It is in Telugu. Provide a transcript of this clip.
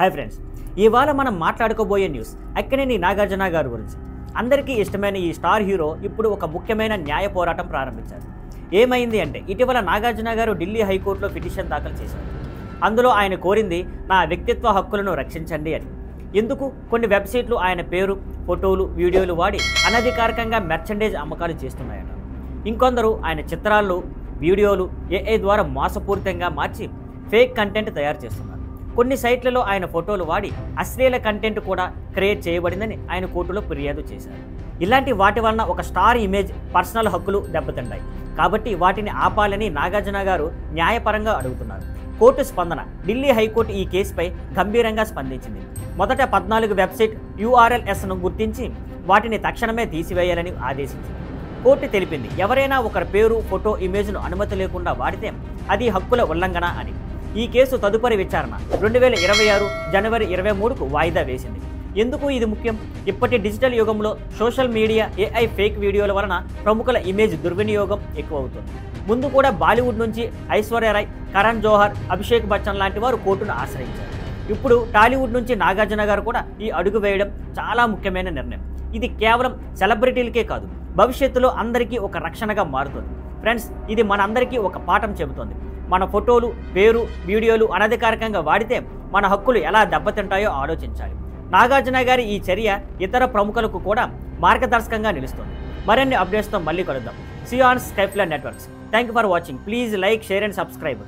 హాయ్ ఫ్రెండ్స్, ఇవాళ మనం మాట్లాడుకోబోయే న్యూస్ అక్కినేని నాగార్జున గారి గురించి. అందరికీ ఇష్టమైన ఈ స్టార్ హీరో ఇప్పుడు ఒక ముఖ్యమైన న్యాయ పోరాటం ప్రారంభించారు. ఏమైంది అంటే, ఇటీవల నాగార్జున గారు ఢిల్లీ హైకోర్టులో పిటిషన్ దాఖలు చేశారు. అందులో ఆయన కోరింది నా వ్యక్తిత్వ హక్కులను రక్షించండి అని. ఎందుకు? కొన్ని వెబ్సైట్లు ఆయన పేరు, ఫోటోలు, వీడియోలు వాడి అనధికారికంగా మెర్చండేజ్ అమ్మకాలు చేస్తున్నాయట. ఇంకొందరు ఆయన చిత్రాలు, వీడియోలు ఏఐ ద్వారా మోసపూరితంగా మార్చి ఫేక్ కంటెంట్ తయారు చేస్తున్నారు. కొన్ని సైట్లలో ఆయన ఫోటోలు వాడి అశ్లీల కంటెంట్ కూడా క్రియేట్ చేయబడిందని ఆయన కోర్టులో ఫిర్యాదు చేశారు. ఇలాంటి వాటి వలన ఒక స్టార్ ఇమేజ్, పర్సనల్ హక్కులు దెబ్బతింటాయి. కాబట్టి వాటిని ఆపాలని నాగార్జున గారు న్యాయపరంగా అడుగుతున్నారు. కోర్టు స్పందన. ఢిల్లీ హైకోర్టు ఈ కేసుపై గంభీరంగా స్పందించింది. మొదట 14 వెబ్సైట్ URLsను గుర్తించి వాటిని తక్షణమే తీసివేయాలని ఆదేశించింది. కోర్టు తెలిపింది, ఎవరైనా ఒకరి పేరు, ఫోటో, ఇమేజ్ను అనుమతి లేకుండా వాడితే అది హక్కుల ఉల్లంఘన అని. ఈ కేసు తదుపరి విచారణ 2026 జనవరి 23కు వాయిదా వేసింది. ఎందుకు ఇది ముఖ్యం? ఇప్పటి డిజిటల్ యుగంలో సోషల్ మీడియా, AI ఫేక్ వీడియోల వలన ప్రముఖుల ఇమేజ్ దుర్వినియోగం ఎక్కువవుతుంది. ముందు కూడా బాలీవుడ్ నుంచి ఐశ్వర్య రాయ్, కరణ్ జోహర్, అభిషేక్ బచ్చన్ లాంటి వారు కోర్టును ఆశ్రయించారు. ఇప్పుడు టాలీవుడ్ నుంచి నాగార్జున గారు కూడా ఈ అడుగు వేయడం చాలా ముఖ్యమైన నిర్ణయం. ఇది కేవలం సెలబ్రిటీలకే కాదు, భవిష్యత్తులో అందరికీ ఒక రక్షణగా మారుతుంది. ఫ్రెండ్స్, ఇది మనందరికీ ఒక పాఠం చెబుతోంది. మన ఫోటోలు, పేరు, వీడియోలు అనధికారికంగా వాడితే మన హక్కులు ఎలా దెబ్బతింటాయో ఆలోచించాలి. నాగార్జున గారి ఈ చర్య ఇతర ప్రముఖులకు కూడా మార్గదర్శకంగా నిలుస్తుంది. మరిన్ని అప్డేట్స్తో మళ్ళీ కలుద్దాం. See on Skyflar networks. Thank you for watching. Please like, share and subscribe.